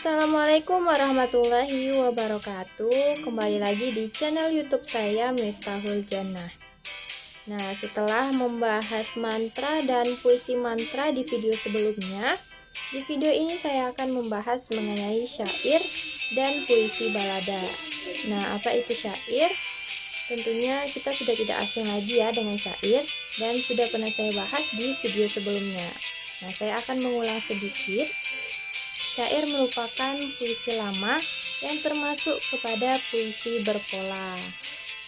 Assalamualaikum warahmatullahi wabarakatuh. Kembali lagi di channel YouTube saya Miftahul Jannah. Nah, setelah membahas mantra dan puisi mantra di video sebelumnya, di video ini saya akan membahas mengenai syair dan puisi balada. Nah, apa itu syair? Tentunya kita sudah tidak asing lagi ya dengan syair dan sudah pernah saya bahas di video sebelumnya. Nah, saya akan mengulang sedikit. Syair merupakan puisi lama yang termasuk kepada puisi berpola.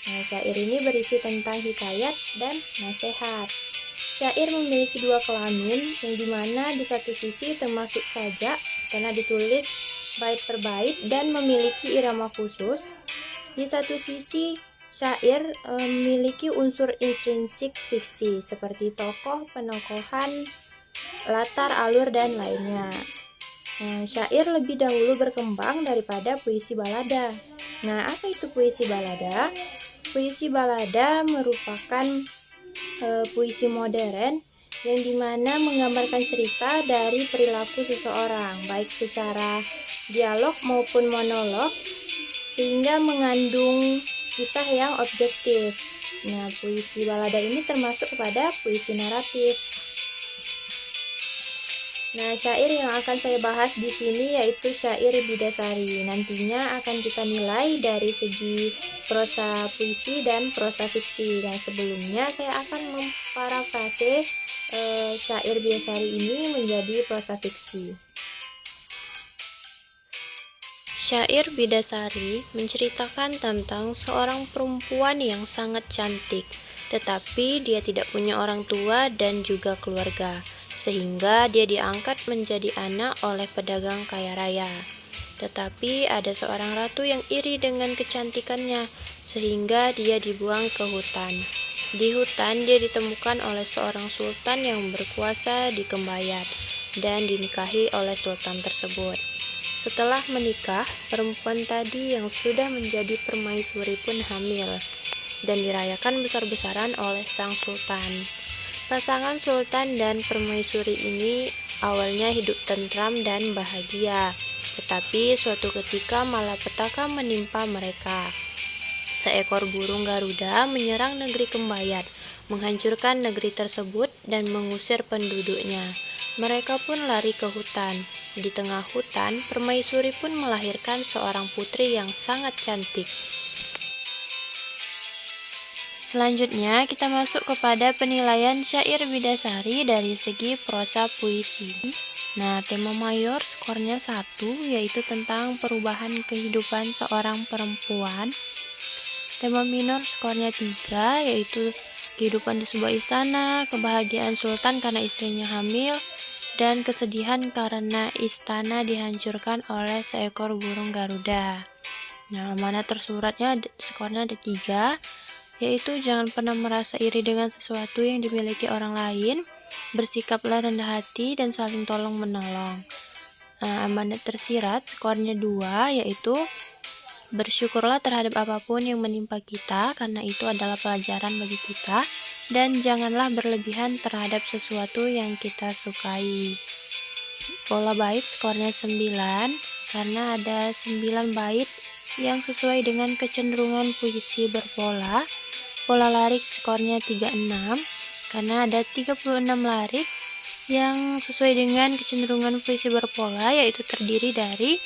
Nah, syair ini berisi tentang hikayat dan nasihat. Syair memiliki dua kelamin yang dimana di satu sisi termasuk sajak karena ditulis bait per bait dan memiliki irama khusus. Di satu sisi syair memiliki unsur intrinsik fiksi seperti tokoh, penokohan, latar, alur, dan lainnya. Nah, syair lebih dahulu berkembang daripada puisi balada. Nah, apa itu puisi balada? Puisi balada merupakan puisi modern yang dimana menggambarkan cerita dari perilaku seseorang, baik secara dialog maupun monolog, sehingga mengandung kisah yang objektif. Nah, puisi balada ini termasuk kepada puisi naratif. Nah, syair yang akan saya bahas di sini yaitu syair Bidasari. Nantinya akan kita nilai dari segi prosa puisi dan prosa fiksi. Dan sebelumnya saya akan memparafrase syair Bidasari ini menjadi prosa fiksi. Syair Bidasari menceritakan tentang seorang perempuan yang sangat cantik, tetapi dia tidak punya orang tua dan juga keluarga, sehingga dia diangkat menjadi anak oleh pedagang kaya raya. Tetapi ada seorang ratu yang iri dengan kecantikannya, sehingga dia dibuang ke hutan. Di hutan dia ditemukan oleh seorang sultan yang berkuasa di Kembayat dan dinikahi oleh sultan tersebut. Setelah menikah, perempuan tadi yang sudah menjadi permaisuri pun hamil dan dirayakan besar-besaran oleh sang sultan. Pasangan sultan dan permaisuri ini awalnya hidup tentram dan bahagia, tetapi suatu ketika malapetaka menimpa mereka. Seekor burung Garuda menyerang negeri Kembayat, menghancurkan negeri tersebut dan mengusir penduduknya. Mereka pun lari ke hutan. Di tengah hutan, permaisuri pun melahirkan seorang putri yang sangat cantik. Selanjutnya kita masuk kepada penilaian syair Bidasari dari segi prosa puisi. Nah, tema mayor skornya 1, yaitu tentang perubahan kehidupan seorang perempuan. Tema minor skornya 3, yaitu kehidupan di sebuah istana, kebahagiaan sultan karena istrinya hamil, dan kesedihan karena istana dihancurkan oleh seekor burung Garuda. Nah, mana tersuratnya skornya ada 3, yaitu jangan pernah merasa iri dengan sesuatu yang dimiliki orang lain, bersikaplah rendah hati dan saling tolong menolong. Nah, amanat tersirat skornya 2, yaitu bersyukurlah terhadap apapun yang menimpa kita karena itu adalah pelajaran bagi kita, dan janganlah berlebihan terhadap sesuatu yang kita sukai. Pola bait skornya 9 karena ada 9 bait yang sesuai dengan kecenderungan puisi berpola. Pola larik skornya 36 karena ada 36 larik yang sesuai dengan kecenderungan puisi berpola, yaitu terdiri dari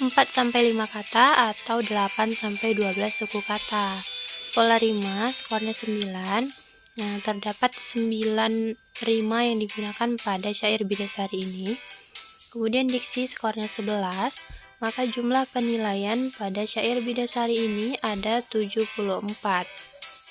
4-5 kata atau 8-12 suku kata. Pola rima skornya 9. Nah, terdapat 9 rima yang digunakan pada syair Bidasari ini. Kemudian diksi skornya 11, maka jumlah penilaian pada syair Bidasari ini ada 74.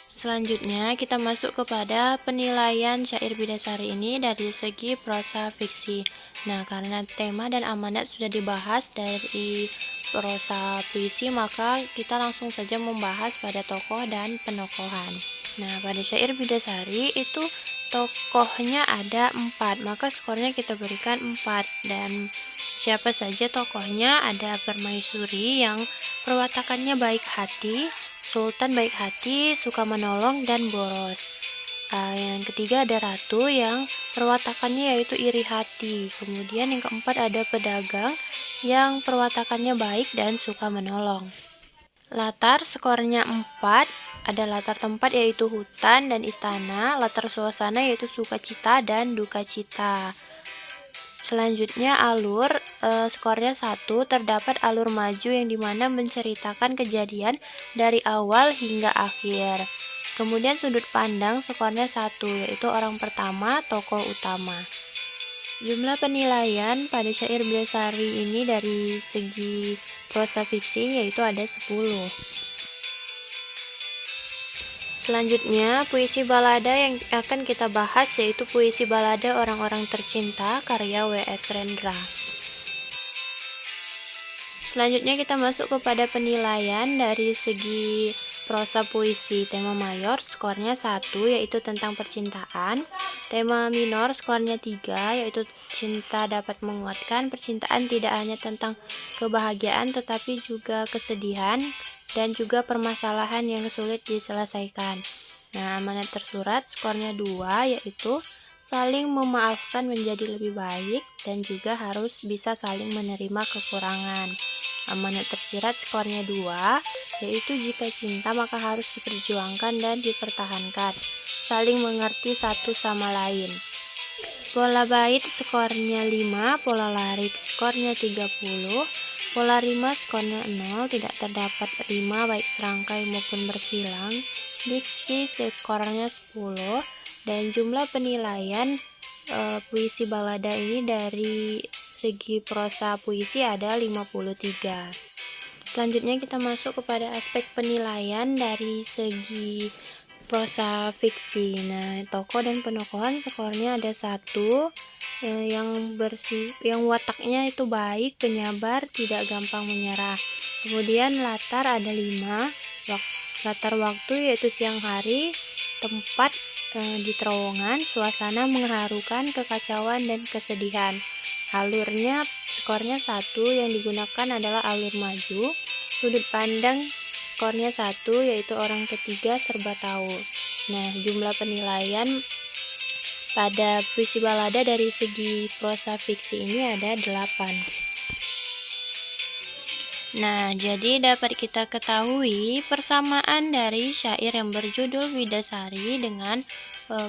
Selanjutnya kita masuk kepada penilaian syair Bidasari ini dari segi prosa fiksi. Nah, karena tema dan amanat sudah dibahas dari prosa puisi, maka kita langsung saja membahas pada tokoh dan penokohan. Nah, pada syair Bidasari itu tokohnya ada 4, maka skornya kita berikan 4. Dan siapa saja tokohnya? Ada permaisuri yang perwatakannya baik hati, sultan baik hati, suka menolong, dan boros. Yang ketiga ada ratu yang perwatakannya yaitu iri hati. Kemudian yang keempat ada pedagang yang perwatakannya baik dan suka menolong. Latar skornya 4, ada latar tempat yaitu hutan dan istana, latar suasana yaitu sukacita dan duka cita. Selanjutnya alur, skornya 1, terdapat alur maju yang dimana menceritakan kejadian dari awal hingga akhir. Kemudian sudut pandang skornya 1, yaitu orang pertama, tokoh utama. Jumlah penilaian pada syair Bidasari ini dari segi prosa fiksi yaitu ada 10. Selanjutnya, puisi balada yang akan kita bahas yaitu puisi balada Orang-orang Tercinta karya W.S. Rendra. Selanjutnya kita masuk kepada penilaian dari segi prosa puisi. Tema mayor skornya 1 yaitu tentang percintaan. Tema minor skornya 3 yaitu cinta dapat menguatkan. Percintaan tidak hanya tentang kebahagiaan tetapi juga kesedihan dan juga permasalahan yang sulit diselesaikan. Nah, amanat tersurat skornya 2 yaitu saling memaafkan menjadi lebih baik dan juga harus bisa saling menerima kekurangan. Amanat tersirat skornya 2 yaitu jika cinta maka harus diperjuangkan dan dipertahankan, saling mengerti satu sama lain. Pola bait skornya 5, pola larik skornya 30, pola rima skornya 0, tidak terdapat rima baik serangkai maupun bersilang. Diksi skornya 10, dan jumlah penilaian puisi balada ini dari segi prosa puisi ada 53. Selanjutnya kita masuk kepada aspek penilaian dari segi prosa fiksi. Nah, tokoh dan penokohan skornya ada 1, yang wataknya itu baik, penyabar, tidak gampang menyerah. Kemudian latar ada 5, latar waktu yaitu siang hari, tempat di terowongan, suasana mengharukan, kekacauan dan kesedihan. Alurnya skornya 1, yang digunakan adalah alur maju. Sudut pandang skornya 1 yaitu orang ketiga serba tahu. Nah, jumlah penilaian pada puisi balada dari segi prosa fiksi ini ada 8. Nah, jadi dapat kita ketahui persamaan dari syair yang berjudul Bidasari dengan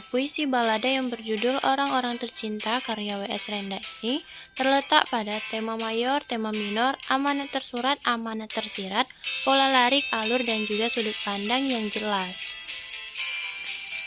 puisi balada yang berjudul Orang-orang Tercinta karya W.S. Rendra ini terletak pada tema mayor, tema minor, amanat tersurat, amanat tersirat, pola larik, alur, dan juga sudut pandang yang jelas.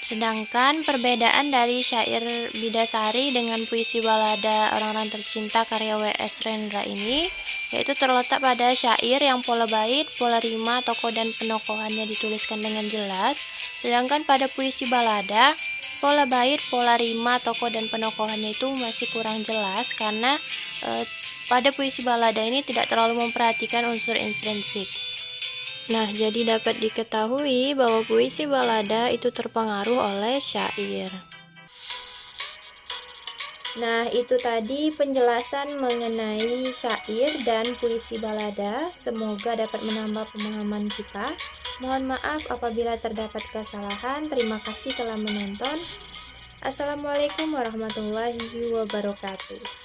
Sedangkan perbedaan dari syair Bidasari dengan puisi balada Orang-orang Tercinta karya W.S. Rendra ini yaitu terletak pada syair yang pola bait, pola rima, tokoh dan penokohannya dituliskan dengan jelas. Sedangkan pada puisi balada, pola bait, pola rima, tokoh dan penokohannya itu masih kurang jelas karena pada puisi balada ini tidak terlalu memperhatikan unsur intrinsik. Nah, jadi dapat diketahui bahwa puisi balada itu terpengaruh oleh syair. Nah, itu tadi penjelasan mengenai syair dan puisi balada. Semoga dapat menambah pemahaman kita. Mohon maaf apabila terdapat kesalahan. Terima kasih telah menonton. Assalamualaikum warahmatullahi wabarakatuh.